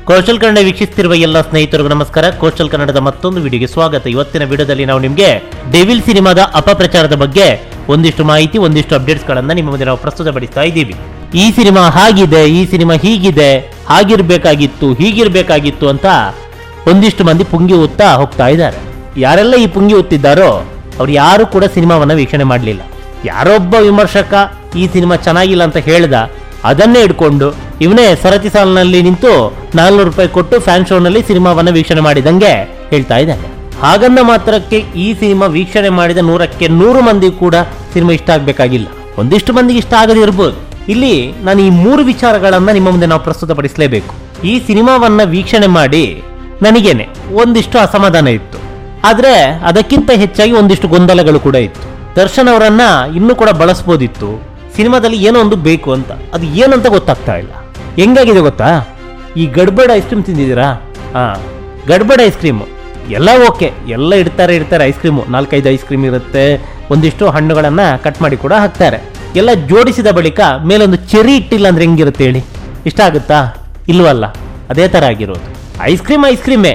Coastal Kannada ವೀಕ್ಷಿಸುತ್ತಿರುವ ಎಲ್ಲ ಸ್ನೇಹಿತರಿಗೂ ನಮಸ್ಕಾರ. ಕೋಸ್ಟಲ್ ಕನ್ನಡದ ಮತ್ತೊಂದು ವಿಡಿಯೋಗೆ ಸ್ವಾಗತ. ಇವತ್ತಿನ ವಿಡಿಯೋದಲ್ಲಿ ನಾವು ನಿಮಗೆ ಡೆವಿಲ್ ಸಿನಿಮಾದ ಅಪಪ್ರಚಾರದ ಬಗ್ಗೆ ಒಂದಿಷ್ಟು ಮಾಹಿತಿ, ಒಂದಿಷ್ಟು ಅಪ್ಡೇಟ್ಸ್ ಗಳನ್ನ ನಿಮ್ಮ ಮುಂದೆ ನಾವು ಪ್ರಸ್ತುತಪಡಿಸ್ತಾ ಇದ್ದೀವಿ. ಈ ಸಿನಿಮಾ ಹಾಗಿದೆ, ಈ ಸಿನಿಮಾ ಹೀಗಿದೆ, ಹಾಗಿರ್ಬೇಕಾಗಿತ್ತು, ಹೀಗಿರ್ಬೇಕಾಗಿತ್ತು ಅಂತ ಒಂದಿಷ್ಟು ಮಂದಿ ಪುಂಗಿ ಉತ್ತಾ ಹೋಗ್ತಾ ಇದ್ದಾರೆ. ಯಾರೆಲ್ಲ ಈ ಪುಂಗಿ ಉತ್ತಿದ್ದಾರೋ ಅವ್ರು ಯಾರು ಕೂಡ ಸಿನಿಮಾವನ್ನ ವೀಕ್ಷಣೆ ಮಾಡಲಿಲ್ಲ. ಯಾರೊಬ್ಬ ವಿಮರ್ಶಕ ಈ ಸಿನಿಮಾ ಚೆನ್ನಾಗಿಲ್ಲ ಅಂತ ಹೇಳ್ದ, ಅದನ್ನೇ ಇಟ್ಕೊಂಡು ಇವನೇ ಸರತಿ ಸಾಲಿನಲ್ಲಿ ನಿಂತು 400 ರೂಪಾಯಿ ಕೊಟ್ಟು ಫ್ಯಾನ್ ಶೋನಲ್ಲಿ ಸಿನಿಮಾವನ್ನ ವೀಕ್ಷಣೆ ಮಾಡಿದಂಗೆ ಹೇಳ್ತಾ ಇದ್ದಾನೆ. ಹಾಗನ್ನ ಮಾತ್ರಕ್ಕೆ ಈ ಸಿನಿಮಾ ವೀಕ್ಷಣೆ ಮಾಡಿದ 100ಕ್ಕೆ 100 ಮಂದಿ ಕೂಡ ಸಿನಿಮಾ ಇಷ್ಟ ಆಗ್ಬೇಕಾಗಿಲ್ಲ. ಒಂದಿಷ್ಟು ಮಂದಿಗೆ ಇಷ್ಟ ಆಗದೆ ಇರ್ಬೋದು. ಇಲ್ಲಿ ನಾನು ಈ 3 ವಿಚಾರಗಳನ್ನ ನಿಮ್ಮ ಮುಂದೆ ನಾವು ಪ್ರಸ್ತುತಪಡಿಸಲೇಬೇಕು. ಈ ಸಿನಿಮಾವನ್ನ ವೀಕ್ಷಣೆ ಮಾಡಿ ನನಗೇನೆ ಒಂದಿಷ್ಟು ಅಸಮಾಧಾನ ಇತ್ತು, ಆದ್ರೆ ಅದಕ್ಕಿಂತ ಹೆಚ್ಚಾಗಿ ಒಂದಿಷ್ಟು ಗೊಂದಲಗಳು ಕೂಡ ಇತ್ತು. ದರ್ಶನ್ ಅವರನ್ನ ಇನ್ನೂ ಕೂಡ ಬಳಸ್ಬೋದಿತ್ತು, ಸಿನಿಮಾದಲ್ಲಿ ಏನೋ ಒಂದು ಬೇಕು ಅಂತ. ಅದು ಏನಂತ ಗೊತ್ತಾಗ್ತಾ ಇಲ್ಲ. ಹೆಂಗಾಗಿದೆ ಗೊತ್ತಾ, ಈ ಗಡ್ಬಡ್ ಐಸ್ ಕ್ರೀಮ್ ತಿಂದಿದ್ದೀರಾ? ಗಡ್ಬಡ್ ಐಸ್ ಕ್ರೀಮು ಎಲ್ಲ ಓಕೆ, ಎಲ್ಲ ಇಡ್ತಾರೆ ಐಸ್ ಕ್ರೀಮು. 4-5 ಐಸ್ ಕ್ರೀಮ್ ಇರುತ್ತೆ, ಒಂದಿಷ್ಟು ಹಣ್ಣುಗಳನ್ನ ಕಟ್ ಮಾಡಿ ಕೂಡ ಹಾಕ್ತಾರೆ. ಎಲ್ಲ ಜೋಡಿಸಿದ ಬಳಿಕ ಮೇಲೊಂದು ಚೆರಿ ಇಟ್ಟಿಲ್ಲ ಅಂದ್ರೆ ಹೆಂಗಿರುತ್ತೆ ಹೇಳಿ? ಇಷ್ಟ ಆಗುತ್ತಾ? ಇಲ್ವಲ್ಲ. ಅದೇ ತರ ಆಗಿರೋದು. ಐಸ್ ಕ್ರೀಮೇ,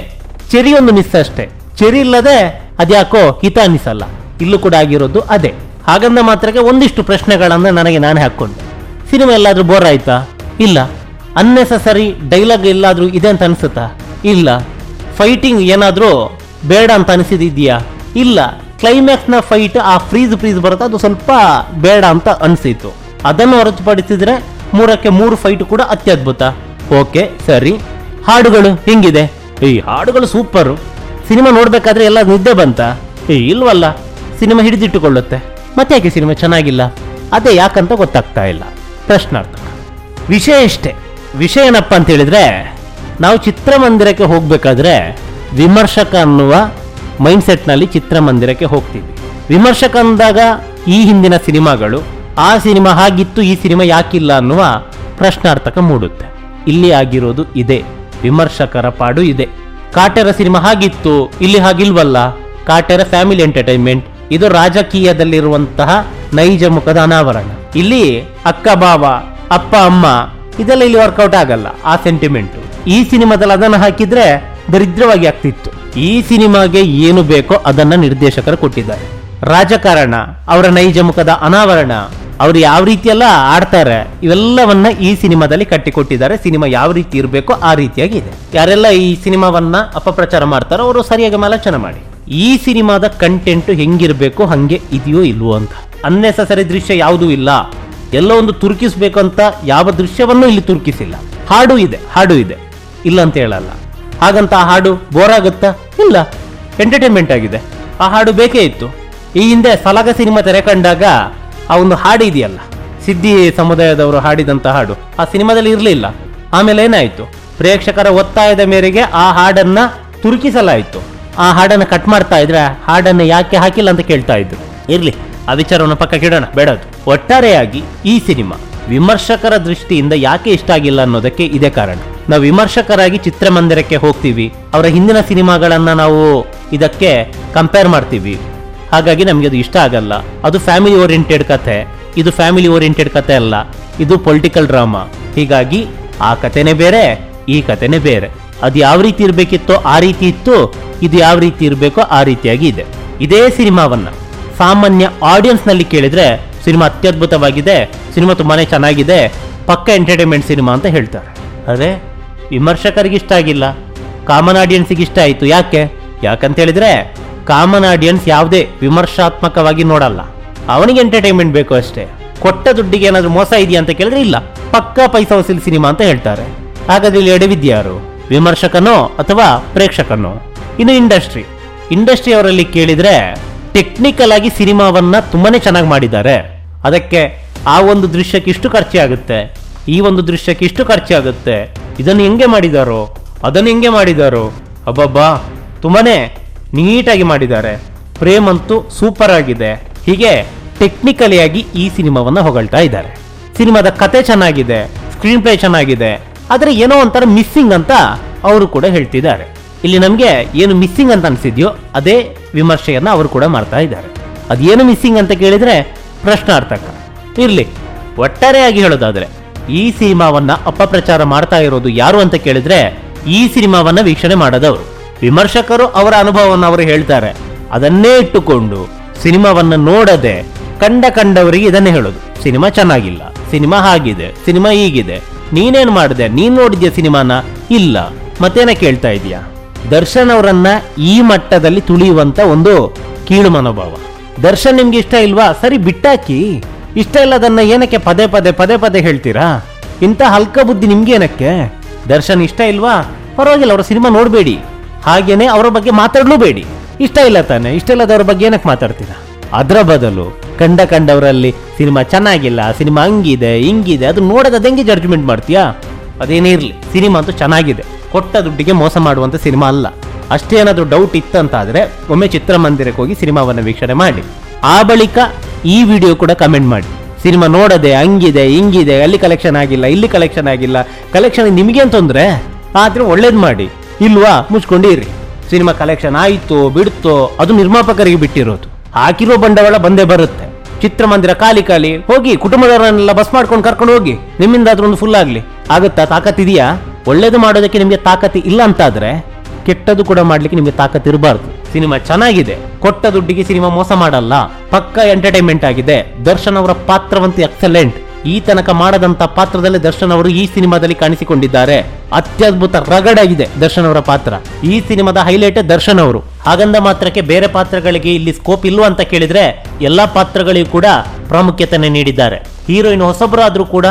ಚೆರಿ ಒಂದು ಮಿಸ್ ಅಷ್ಟೇ. ಚೆರಿ ಇಲ್ಲದೆ ಅದ್ಯಾಕೋ ಹಿತ ಅನಿಸಲ್ಲ. ಇಲ್ಲೂ ಕೂಡ ಆಗಿರೋದು ಅದೇ. ಹಾಗಂದ ಮಾತ್ರಕ್ಕೆ ಒಂದಿಷ್ಟು ಪ್ರಶ್ನೆಗಳನ್ನ ನನಗೆ ನಾನೇ ಹಾಕೊಂಡೆ. ಸಿನಿಮಾ ಎಲ್ಲಾದ್ರೂ ಬೋರ್ ಆಯ್ತಾ? ಇಲ್ಲ. ಅನ್ನೆಸಸರಿ ಡೈಲಾಗ್ ಎಲ್ಲಾದ್ರೂ ಇದೆ ಅಂತ ಅನ್ಸುತ್ತಾ? ಇಲ್ಲ. ಫೈಟಿಂಗ್ ಏನಾದ್ರೂ ಬೇಡ ಅಂತ ಅನಿಸಿದ್ಯಾ? ಇಲ್ಲ. ಕ್ಲೈಮ್ಯಾಕ್ಸ್ ನ ಫೈಟ್ ಆ ಫ್ರೀಸ್ ಬರುತ್ತೆ, ಅದು ಸ್ವಲ್ಪ ಬೇಡ ಅಂತ ಅನಿಸಿತು. ಅದನ್ನು ಹೊರತುಪಡಿಸಿದ್ರೆ 3ಕ್ಕೆ 3 ಫೈಟ್ ಕೂಡ ಅತ್ಯದ್ಭುತ. ಓಕೆ ಸರಿ. ಹಾಡುಗಳು ಹೆಂಗಿದೆ? ಈ ಹಾಡುಗಳು ಸೂಪರು. ಸಿನಿಮಾ ನೋಡ್ಬೇಕಾದ್ರೆ ಎಲ್ಲ ನಿದ್ದೆ ಬಂತ? ಇಲ್ವಲ್ಲ. ಸಿನಿಮಾ ಹಿಡಿದಿಟ್ಟುಕೊಳ್ಳುತ್ತೆ. ಮತ್ತೆ ಯಾಕೆ ಸಿನಿಮಾ ಚೆನ್ನಾಗಿಲ್ಲ? ಅದೇ ಯಾಕಂತ ಗೊತ್ತಾಗ್ತಾ ಇಲ್ಲ. ಪ್ರಶ್ನಾರ್ಥಕ. ವಿಷಯ ಇಷ್ಟೇ. ವಿಷಯ ಏನಪ್ಪ ಅಂತ ಹೇಳಿದ್ರೆ, ನಾವು ಚಿತ್ರಮಂದಿರಕ್ಕೆ ಹೋಗ್ಬೇಕಾದ್ರೆ ವಿಮರ್ಶಕ ಅನ್ನುವ ಮೈಂಡ್ ನಲ್ಲಿ ಚಿತ್ರಮಂದಿರಕ್ಕೆ ಹೋಗ್ತೀವಿ. ವಿಮರ್ಶಕ ಅಂದಾಗ ಈ ಹಿಂದಿನ ಸಿನಿಮಾಗಳು, ಆ ಸಿನಿಮಾ ಹಾಗಿತ್ತು, ಈ ಸಿನಿಮಾ ಯಾಕಿಲ್ಲ ಅನ್ನುವ ಪ್ರಶ್ನಾರ್ಥಕ ಮೂಡುತ್ತೆ. ಇಲ್ಲಿ ಆಗಿರೋದು ಇದೆ. ವಿಮರ್ಶಕರ ಪಾಡು ಇದೆ. ಕಾಟೇರ ಸಿನಿಮಾ ಹಾಗಿತ್ತು, ಇಲ್ಲಿ ಹಾಗಿಲ್ವಲ್ಲ. ಕಾಟೇರ ಫ್ಯಾಮಿಲಿ ಎಂಟರ್ಟೈನ್ಮೆಂಟ್, ಇದು ರಾಜಕೀಯದಲ್ಲಿರುವಂತಹ ನೈಜ ಮುಖದ ಅನಾವರಣ. ಇಲ್ಲಿ ಅಕ್ಕ ಬಾವ, ಅಪ್ಪ ಅಮ್ಮ ಇದೆಲ್ಲ ಇಲ್ಲಿ ವರ್ಕೌಟ್ ಆಗಲ್ಲ. ಆ ಸೆಂಟಿಮೆಂಟ್ ಈ ಸಿನಿಮಾದಲ್ಲಿ ಅದನ್ನು ಹಾಕಿದ್ರೆ ದರಿದ್ರವಾಗಿ ಆಗ್ತಿತ್ತು. ಈ ಸಿನಿಮಾಗೆ ಏನು ಬೇಕೋ ಅದನ್ನ ನಿರ್ದೇಶಕರು ಕೊಟ್ಟಿದ್ದಾರೆ. ರಾಜಕಾರಣ, ಅವರ ನೈಜ ಮುಖದ ಅನಾವರಣ, ಅವ್ರು ಯಾವ ರೀತಿ ಎಲ್ಲ ಆಡ್ತಾರೆ, ಇವೆಲ್ಲವನ್ನ ಈ ಸಿನಿಮಾದಲ್ಲಿ ಕಟ್ಟಿಕೊಟ್ಟಿದ್ದಾರೆ. ಸಿನಿಮಾ ಯಾವ ರೀತಿ ಇರಬೇಕೋ ಆ ರೀತಿಯಾಗಿ ಇದೆ. ಯಾರೆಲ್ಲ ಈ ಸಿನಿಮಾವನ್ನ ಅಪಪ್ರಚಾರ ಮಾಡ್ತಾರೋ ಅವರು ಸರಿಯಾಗಿ ಆಲೋಚನೆ ಮಾಡಿ. ಈ ಸಿನಿಮಾದ ಕಂಟೆಂಟ್ ಹೆಂಗಿರ್ಬೇಕು ಹಂಗೆ ಇದೆಯೋ ಇಲ್ವೋ ಅಂತ. ಅನ್ನೆಸಸರಿ ದೃಶ್ಯ ಯಾವುದೂ ಇಲ್ಲ. ಎಲ್ಲೋ ಒಂದು ತುರ್ಕಿಸ್ಬೇಕು ಅಂತ ಯಾವ ದೃಶ್ಯವನ್ನು ಇಲ್ಲಿ ತುರ್ಕಿಸಿಲ್ಲ. ಹಾಡು ಇದೆ, ಇಲ್ಲ ಅಂತ ಹೇಳಲ್ಲ. ಹಾಗಂತ ಆ ಹಾಡು ಬೋರ್ ಆಗುತ್ತಾ? ಇಲ್ಲ. ಎಂಟರ್ಟೈನ್ಮೆಂಟ್ ಆಗಿದೆ. ಆ ಹಾಡು ಬೇಕೇ ಇತ್ತು. ಈ ಹಿಂದೆ ಸಲಗ ಸಿನಿಮಾ ತೆರೆ ಕಂಡಾಗ ಆ ಒಂದು ಹಾಡು ಇದೆಯಲ್ಲ, ಸಿದ್ದಿ ಸಮುದಾಯದವರು ಹಾಡಿದಂತ ಹಾಡು ಆ ಸಿನಿಮಾದಲ್ಲಿ ಇರಲಿಲ್ಲ. ಆಮೇಲೆ ಏನಾಯ್ತು? ಪ್ರೇಕ್ಷಕರ ಒತ್ತಾಯದ ಮೇರೆಗೆ ಆ ಹಾಡನ್ನ ತುರುಕಿಸಲಾಯಿತು. ಆ ಹಾಡನ್ನ ಕಟ್ ಮಾಡ್ತಾ ಇದ್ರೆ ಹಾಡನ್ನ ಯಾಕೆ ಹಾಕಿಲ್ಲ ಅಂತ ಕೇಳ್ತಾ ಇದ್ರು. ಇರ್ಲಿ, ಆ ವಿಚಾರವನ್ನು ಪಕ್ಕಕ್ಕೆ ಇಡೋಣ, ಬೇಡದು. ಒಟ್ಟಾರೆಯಾಗಿ ಈ ಸಿನಿಮಾ ವಿಮರ್ಶಕರ ದೃಷ್ಟಿಯಿಂದ ಯಾಕೆ ಇಷ್ಟ ಆಗಿಲ್ಲ ಅನ್ನೋದಕ್ಕೆ ಇದೇ ಕಾರಣ. ನಾವು ವಿಮರ್ಶಕರಾಗಿ ಚಿತ್ರಮಂದಿರಕ್ಕೆ ಹೋಗ್ತೀವಿ, ಅವರ ಹಿಂದಿನ ಸಿನಿಮಾಗಳನ್ನ ನಾವು ಇದಕ್ಕೆ ಕಂಪೇರ್ ಮಾಡ್ತೀವಿ. ಹಾಗಾಗಿ ನಮಗೆ ಅದು ಇಷ್ಟ ಆಗಲ್ಲ. ಅದು ಫ್ಯಾಮಿಲಿ ಓರಿಯೆಂಟೆಡ್ ಕಥೆ, ಇದು ಫ್ಯಾಮಿಲಿ ಓರಿಯೆಂಟೆಡ್ ಕಥೆ ಅಲ್ಲ, ಇದು ಪೊಲಿಟಿಕಲ್ ಡ್ರಾಮಾ. ಹೀಗಾಗಿ ಆ ಕಥೆನೇ ಬೇರೆ, ಈ ಕಥೆನೇ ಬೇರೆ. ಅದು ಯಾವ ರೀತಿ ಇರಬೇಕಿತ್ತೋ ಆ ರೀತಿ ಇತ್ತು, ಇದು ಯಾವ ರೀತಿ ಇರಬೇಕೋ ಆ ರೀತಿಯಾಗಿ ಇದೆ. ಇದೇ ಸಿನಿಮಾವನ್ನ ಸಾಮಾನ್ಯ ಆಡಿಯನ್ಸ್ ನಲ್ಲಿ ಕೇಳಿದ್ರೆ ಸಿನಿಮಾ ಅತ್ಯದ್ಭುತವಾಗಿದೆ, ಸಿನಿಮಾ ತುಂಬಾನೇ ಚೆನ್ನಾಗಿದೆ, ಪಕ್ಕ ಎಂಟರ್ಟೈನ್ಮೆಂಟ್ ಸಿನಿಮಾ ಅಂತ ಹೇಳ್ತಾರೆ. ಅದೇ ವಿಮರ್ಶಕರಿಗೆ ಇಷ್ಟ ಆಗಿಲ್ಲ, ಕಾಮನ್ ಆಡಿಯನ್ಸ್ಗೆ ಇಷ್ಟ ಆಯಿತು. ಯಾಕಂತ ಹೇಳಿದ್ರೆ ಕಾಮನ್ ಆಡಿಯನ್ಸ್ ಯಾವುದೇ ವಿಮರ್ಶಾತ್ಮಕವಾಗಿ ನೋಡಲ್ಲ. ಅವನಿಗೆ ಎಂಟರ್ಟೈನ್ಮೆಂಟ್ ಬೇಕು ಅಷ್ಟೇ. ಕೊಟ್ಟ ದುಡ್ಡಿಗೆ ಏನಾದರೂ ಮೋಸ ಇದೆಯಾ ಅಂತ ಕೇಳಿದ್ರೆ ಇಲ್ಲ, ಪಕ್ಕಾ ಪೈಸಾ ವಸೂಲಿ ಸಿನಿಮಾ ಅಂತ ಹೇಳ್ತಾರೆ. ಹಾಗಾದ್ರೆ ಇಲ್ಲಿ ಎಡವಿದ್ಯಾರು? ವಿಮರ್ಶಕನೋ ಅಥವಾ ಪ್ರೇಕ್ಷಕನೋ? ಇನ್ನು ಇಂಡಸ್ಟ್ರಿ ಅವರಲ್ಲಿ ಕೇಳಿದ್ರೆ ಟೆಕ್ನಿಕಲ್ ಆಗಿ ಸಿನಿಮಾವನ್ನ ತುಂಬಾನೇ ಚೆನ್ನಾಗಿ ಮಾಡಿದ್ದಾರೆ. ಅದಕ್ಕೆ ಆ ಒಂದು ದೃಶ್ಯಕ್ಕೆ ಇಷ್ಟು ಖರ್ಚಾಗುತ್ತೆ, ಈ ಒಂದು ದೃಶ್ಯಕ್ಕೆ ಇಷ್ಟು ಖರ್ಚಾಗುತ್ತೆ, ಇದನ್ನು ಹೆಂಗೆ ಮಾಡಿದಾರೋ, ಅದನ್ನು ಹೆಂಗೆ ಮಾಡಿದಾರೋ, ಅಬ್ಬಬ್ಬಾ ತುಂಬಾನೇ ನೀಟಾಗಿ ಮಾಡಿದ್ದಾರೆ, ಪ್ರೇಮ್ ಅಂತೂ ಸೂಪರ್ ಆಗಿದೆ. ಹೀಗೆ ಟೆಕ್ನಿಕಲಿ ಆಗಿ ಈ ಸಿನಿಮಾವನ್ನ ಹೊಗಳ್ತಾ ಇದ್ದಾರೆ. ಸಿನಿಮಾದ ಕತೆ ಚೆನ್ನಾಗಿದೆ, ಸ್ಕ್ರೀನ್ ಪ್ಲೇ ಚೆನ್ನಾಗಿದೆ, ಆದ್ರೆ ಏನೋ ಒಂಥರ ಮಿಸ್ಸಿಂಗ್ ಅಂತ ಅವರು ಕೂಡ ಹೇಳ್ತಿದ್ದಾರೆ. ಇಲ್ಲಿ ನಮ್ಗೆ ಏನು ಮಿಸ್ಸಿಂಗ್ ಅಂತ ಅನ್ಸಿದ್ಯೋ ಅದೇ ವಿಮರ್ಶೆಯನ್ನ ಅವರು ಕೂಡ ಮಾಡ್ತಾ ಇದ್ದಾರೆ. ಅದೇನು ಮಿಸ್ಸಿಂಗ್ ಅಂತ ಕೇಳಿದ್ರೆ ಪ್ರಶ್ನಾರ್ಥಕ. ಇರ್ಲಿ, ಒಟ್ಟಾರೆಯಾಗಿ ಹೇಳೋದಾದ್ರೆ ಈ ಸಿನಿಮಾವನ್ನ ಅಪಪ್ರಚಾರ ಮಾಡ್ತಾ ಇರೋದು ಯಾರು ಅಂತ ಕೇಳಿದ್ರೆ ಈ ಸಿನಿಮಾವನ್ನ ವೀಕ್ಷಣೆ ಮಾಡದವರು. ವಿಮರ್ಶಕರು ಅವರ ಅನುಭವವನ್ನು ಅವರು ಹೇಳ್ತಾರೆ. ಅದನ್ನೇ ಇಟ್ಟುಕೊಂಡು ಸಿನಿಮಾವನ್ನ ನೋಡದೆ ಕಂಡವರಿಗೆ ಇದನ್ನೇ ಹೇಳೋದು, ಸಿನಿಮಾ ಚೆನ್ನಾಗಿಲ್ಲ, ಸಿನಿಮಾ ಹಾಗಿದೆ, ಸಿನಿಮಾ ಹೀಗಿದೆ, ನೀನೇನ್ ಮಾಡಿದೆ, ನೀನ್ ನೋಡಿದ್ಯಾ ಸಿನಿಮಾನ? ಇಲ್ಲ, ಮತ್ತೇನ ಕೇಳ್ತಾ ಇದೀಯಾ? ದರ್ಶನ್ ಅವರನ್ನ ಈ ಮಟ್ಟದಲ್ಲಿ ತುಳಿಯುವಂತ ಒಂದು ಕೀಳು ಮನೋಭಾವ. ದರ್ಶನ್ ನಿಮ್ಗೆ ಇಷ್ಟ ಇಲ್ವಾ? ಸರಿ, ಬಿಟ್ಟಾಕಿ. ಇಷ್ಟ ಇಲ್ಲದನ್ನ ಏನಕ್ಕೆ ಪದೇ ಪದೇ ಹೇಳ್ತೀರಾ? ಇಂಥ ಹಲ್ಕ ಬುದ್ಧಿ ನಿಮ್ಗೆ ಏನಕ್ಕೆ? ದರ್ಶನ್ ಇಷ್ಟ ಇಲ್ವಾ? ಪರವಾಗಿಲ್ಲ, ಅವರ ಸಿನಿಮಾ ನೋಡ್ಬೇಡಿ, ಹಾಗೇನೆ ಅವರ ಬಗ್ಗೆ ಮಾತಾಡ್ಲೂಬೇಡಿ. ಇಷ್ಟ ಇಲ್ಲ ತಾನೆ, ಇಷ್ಟ ಇಲ್ಲದವ್ರ ಬಗ್ಗೆ ಏನಕ್ಕೆ ಮಾತಾಡ್ತೀರಾ? ಅದರ ಬದಲು ಕಂಡವರಲ್ಲಿ ಸಿನಿಮಾ ಚೆನ್ನಾಗಿಲ್ಲ, ಸಿನಿಮಾ ಹಂಗಿದೆ ಹಿಂಗಿದೆ, ಅದು ನೋಡೋದು ಹೆಂಗೆ ಜಡ್ಜ್ಮೆಂಟ್ ಮಾಡ್ತೀಯಾ? ಅದೇನೇ ಇರಲಿ, ಸಿನಿಮಾ ಅಂತೂ ಚೆನ್ನಾಗಿದೆ. ಕೊಟ್ಟ ದುಡ್ಡಿಗೆ ಮೋಸ ಮಾಡುವಂತ ಸಿನಿಮಾ ಅಲ್ಲ. ಅಷ್ಟೇನಾದ್ರೂ ಡೌಟ್ ಇತ್ತಂತಾದ್ರೆ ಒಮ್ಮೆ ಚಿತ್ರಮಂದಿರಕ್ಕೆ ಹೋಗಿ ಸಿನಿಮಾವನ್ನು ವೀಕ್ಷಣೆ ಮಾಡಿ, ಆ ಬಳಿಕ ಈ ವಿಡಿಯೋ ಕೂಡ ಕಮೆಂಟ್ ಮಾಡಿ. ಸಿನಿಮಾ ನೋಡದೆ ಹಂಗಿದೆ ಹಿಂಗಿದೆ, ಅಲ್ಲಿ ಕಲೆಕ್ಷನ್ ಆಗಿಲ್ಲ, ಇಲ್ಲಿ ಕಲೆಕ್ಷನ್ ಆಗಿಲ್ಲ, ಕಲೆಕ್ಷನ್ ನಿಮಗೇನು ತೊಂದರೆ? ಆದ್ರೆ ಒಳ್ಳೇದು ಮಾಡಿ. ಇಲ್ವಾ, ಮುಚ್ಕೊಂಡಿರಿ. ಸಿನಿಮಾ ಕಲೆಕ್ಷನ್ ಆಯ್ತೋ ಬಿಡ್ತೋ ಅದು ನಿರ್ಮಾಪಕರಿಗೆ ಬಿಟ್ಟಿರೋದು. ಹಾಕಿರೋ ಬಂಡವಾಳ ಬಂದೇ ಬರುತ್ತೆ. ಚಿತ್ರಮಂದಿರ ಖಾಲಿ ಹೋಗಿ, ಕುಟುಂಬದವರನ್ನೆಲ್ಲ ಬಸ್ ಮಾಡ್ಕೊಂಡು ಕರ್ಕೊಂಡು ಹೋಗಿ, ನಿಮ್ಮಿಂದ ಆದ್ರೂ ಒಂದು ಫುಲ್ ಆಗ್ಲಿ. ಆಗುತ್ತಾ? ತಾಕತ್ತಿದೆಯಾ? ಒಳ್ಳೇದು ಮಾಡೋದಕ್ಕೆ ನಿಮ್ಗೆ ತಾಕತ್ತು ಇಲ್ಲ ಅಂತಾದ್ರೆ ಕೆಟ್ಟದ್ದು ಕೂಡ ಮಾಡ್ಲಿಕ್ಕೆ ನಿಮ್ಗೆ ತಾಕತ್ತು ಇರಬಾರ್ದು. ಸಿನಿಮಾ ಚೆನ್ನಾಗಿದೆ, ಕೊಟ್ಟ ದುಡ್ಡಿಗೆ ಸಿನಿಮಾ ಮೋಸ ಮಾಡಲ್ಲ, ಪಕ್ಕ ಎಂಟರ್ಟೈನ್ಮೆಂಟ್ ಆಗಿದೆ. ದರ್ಶನ್ ಅವರ ಪಾತ್ರವಂತೂ ಎಕ್ಸಲೆಂಟ್. ಈ ತನಕ ಮಾಡದಂತ ಪಾತ್ರದಲ್ಲಿ ದರ್ಶನ್ ಅವರು ಈ ಸಿನಿಮಾದಲ್ಲಿ ಕಾಣಿಸಿಕೊಂಡಿದ್ದಾರೆ. ಅತ್ಯದ್ಭುತ ರಗಡಾಗಿದೆ ದರ್ಶನ್ ಅವರ ಪಾತ್ರ. ಈ ಸಿನಿಮಾದ ಹೈಲೈಟ್ ದರ್ಶನ್ ಅವರು. ಹಾಗಂದ ಮಾತ್ರಕ್ಕೆ ಬೇರೆ ಪಾತ್ರಗಳಿಗೆ ಇಲ್ಲಿ ಸ್ಕೋಪ್ ಇಲ್ವ ಅಂತ ಕೇಳಿದ್ರೆ ಎಲ್ಲಾ ಪಾತ್ರಗಳಿಗೂ ಕೂಡ ಪ್ರಾಮುಖ್ಯತೆಯನ್ನು ನೀಡಿದ್ದಾರೆ. ಹೀರೋಯಿನ್ ಹೊಸಬರಾದ್ರೂ ಕೂಡ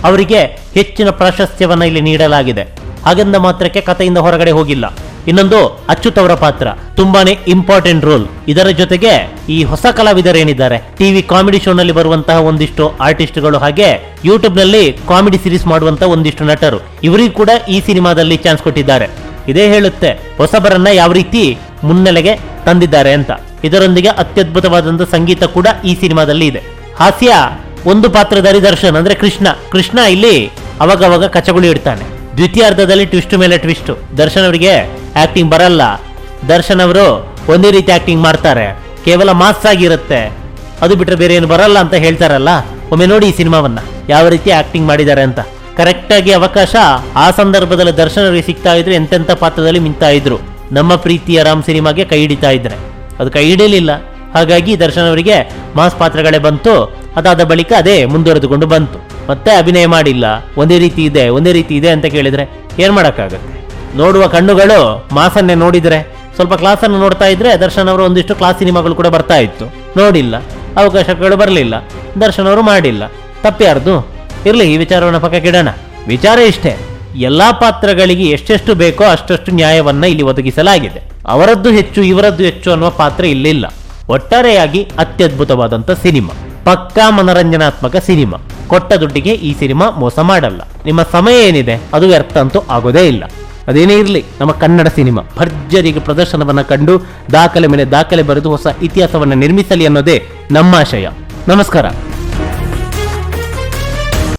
ಅವರಿಗೆ ಹೆಚ್ಚಿನ ಪ್ರಾಶಸ್ತ್ಯವನ್ನ ಇಲ್ಲಿ ನೀಡಲಾಗಿದೆ. ಹಾಗಂದ ಮಾತ್ರಕ್ಕೆ ಕಥೆಯಿಂದ ಹೊರಗಡೆ ಹೋಗಿಲ್ಲ. ಇನ್ನೊಂದು, ಅಚ್ಯುತ್ ಅವರ ಪಾತ್ರ ತುಂಬಾನೇ ಇಂಪಾರ್ಟೆಂಟ್ ರೋಲ್. ಇದರ ಜೊತೆಗೆ ಈ ಹೊಸ ಕಲಾವಿದರೇನಿದ್ದಾರೆ, ಟಿವಿ ಕಾಮಿಡಿ ಶೋ ನಲ್ಲಿ ಬರುವಂತಹ ಒಂದಿಷ್ಟು ಆರ್ಟಿಸ್ಟ್ಗಳು, ಹಾಗೆ ಯೂಟ್ಯೂಬ್ ನಲ್ಲಿ ಕಾಮಿಡಿ ಸೀರೀಸ್ ಮಾಡುವಂತಹ ಒಂದಿಷ್ಟು ನಟರು, ಇವರಿಗೂ ಕೂಡ ಈ ಸಿನಿಮಾದಲ್ಲಿ ಚಾನ್ಸ್ ಕೊಟ್ಟಿದ್ದಾರೆ. ಇದೇ ಹೇಳುತ್ತೆ ಹೊಸಬರನ್ನ ಯಾವ ರೀತಿ ಮುನ್ನೆಲೆಗೆ ತಂದಿದ್ದಾರೆ ಅಂತ. ಇದರೊಂದಿಗೆ ಅತ್ಯದ್ಭುತವಾದಂತಹ ಸಂಗೀತ ಕೂಡ ಈ ಸಿನಿಮಾದಲ್ಲಿ ಇದೆ. ಹಾಸ್ಯ ಒಂದು ಪಾತ್ರಧಾರಿ ದರ್ಶನ್ ಅಂದ್ರೆ ಕೃಷ್ಣ ಇಲ್ಲಿ ಅವಾಗ ಕಚಗುಳಿ ಇಡ್ತಾನೆ. ದ್ವಿತೀಯಾರ್ಧದಲ್ಲಿ ಟ್ವಿಸ್ಟ್ ಮೇಲೆ ಟ್ವಿಸ್ಟ್. ದರ್ಶನ್ ಅವರಿಗೆ ಆಕ್ಟಿಂಗ್ ಬರಲ್ಲ. ದರ್ಶನ್ ಅವರು ಒಂದೇ ರೀತಿ ಆಕ್ಟಿಂಗ್ ಮಾಡ್ತಾರೆ, ಕೇವಲ ಮಾಸ್ ಆಗಿರುತ್ತೆ, ಅದು ಬಿಟ್ಟರೆ ಬೇರೆ ಏನು ಬರಲ್ಲ ಅಂತ ಹೇಳ್ತಾರಲ್ಲ. ಒಮ್ಮೆ ನೋಡಿ ಈ ಸಿನಿಮಾವನ್ನ, ಯಾವ ರೀತಿ ಆಕ್ಟಿಂಗ್ ಮಾಡಿದ್ದಾರೆ ಅಂತ. ಕರೆಕ್ಟ್ ಆಗಿ ಅವಕಾಶ ಆ ಸಂದರ್ಭದಲ್ಲಿ ದರ್ಶನ್ ಅವರಿಗೆ ಸಿಗ್ತಾ ಇದ್ರೆ ಎಂತೆಂಥ ಪಾತ್ರದಲ್ಲಿ ಮಿಂತಾ ಇದ್ರು. ನಮ್ಮ ಪ್ರೀತಿಯ ರಾಮ್ ಸಿನಿಮಾಗೆ ಕೈ ಹಿಡಿತಾ ಇದ್ರೆ ಅದು ಕೈ ಹಿಡಿಯಲಿಲ್ಲ. ಹಾಗಾಗಿ ದರ್ಶನ್ ಅವರಿಗೆ ಮಾಸ್ ಪಾತ್ರಗಳೇ ಬಂತು. ಅದಾದ ಬಳಿಕ ಅದೇ ಮುಂದುವರೆದುಕೊಂಡು ಬಂತು. ಮತ್ತೆ ಅಭಿನಯ ಮಾಡಿಲ್ಲ, ಒಂದೇ ರೀತಿ ಇದೆ ಅಂತ ಕೇಳಿದ್ರೆ ಏನ್ ಮಾಡಕ್ಕಾಗತ್ತೆ? ನೋಡುವ ಕಣ್ಣುಗಳು ಮಾಸನ್ನೇ ನೋಡಿದ್ರೆ, ಸ್ವಲ್ಪ ಕ್ಲಾಸ್ ಅನ್ನು ನೋಡ್ತಾ ಇದ್ರೆ ದರ್ಶನ್ ಅವರು ಒಂದಿಷ್ಟು ಕ್ಲಾಸ್ ಸಿನಿಮಾಗಳು ಕೂಡ ಬರ್ತಾ ಇತ್ತು. ನೋಡಿಲ್ಲ, ಅವಕಾಶಗಳು ಬರಲಿಲ್ಲ, ದರ್ಶನ್ ಅವರು ಮಾಡಿಲ್ಲ. ತಪ್ಪ್ಯಾರ್ದು? ಇರ್ಲಿ, ಈ ವಿಚಾರವನ್ನ ಪಕ್ಕಕ್ಕಿಡೋಣ. ವಿಚಾರ ಇಷ್ಟೇ, ಎಲ್ಲಾ ಪಾತ್ರಗಳಿಗೆ ಎಷ್ಟೆಷ್ಟು ಬೇಕೋ ಅಷ್ಟಷ್ಟು ನ್ಯಾಯವನ್ನ ಇಲ್ಲಿ ಒದಗಿಸಲಾಗಿದೆ. ಅವರದ್ದು ಹೆಚ್ಚು ಇವರದ್ದು ಹೆಚ್ಚು ಅನ್ನುವ ಪಾತ್ರ ಇಲ್ಲಿಲ್ಲ. ಒಟ್ಟಾರೆಯಾಗಿ ಅತ್ಯದ್ಭುತವಾದಂತ ಸಿನಿಮಾ, ಪಕ್ಕಾ ಮನರಂಜನಾತ್ಮಕ ಸಿನಿಮಾ. ಕೊಟ್ಟ ದುಡ್ಡಿಗೆ ಈ ಸಿನಿಮಾ ಮೋಸ ಮಾಡಲ್ಲ. ನಿಮ್ಮ ಸಮಯ ಏನಿದೆ ಅದು ವ್ಯರ್ಥ ಅಂತೂ ಆಗೋದೇ ಇಲ್ಲ. ಅದೇನೇ ಇರಲಿ, ನಮ್ಮ ಕನ್ನಡ ಸಿನಿಮಾ ಭರ್ಜರಿಗೆ ಪ್ರದರ್ಶನವನ್ನ ಕಂಡು ದಾಖಲೆ ಮೇಲೆ ದಾಖಲೆ ಬರೆದು ಹೊಸ ಇತಿಹಾಸವನ್ನ ನಿರ್ಮಿಸಲಿ ಅನ್ನೋದೇ ನಮ್ಮ ಆಶಯ. ನಮಸ್ಕಾರ.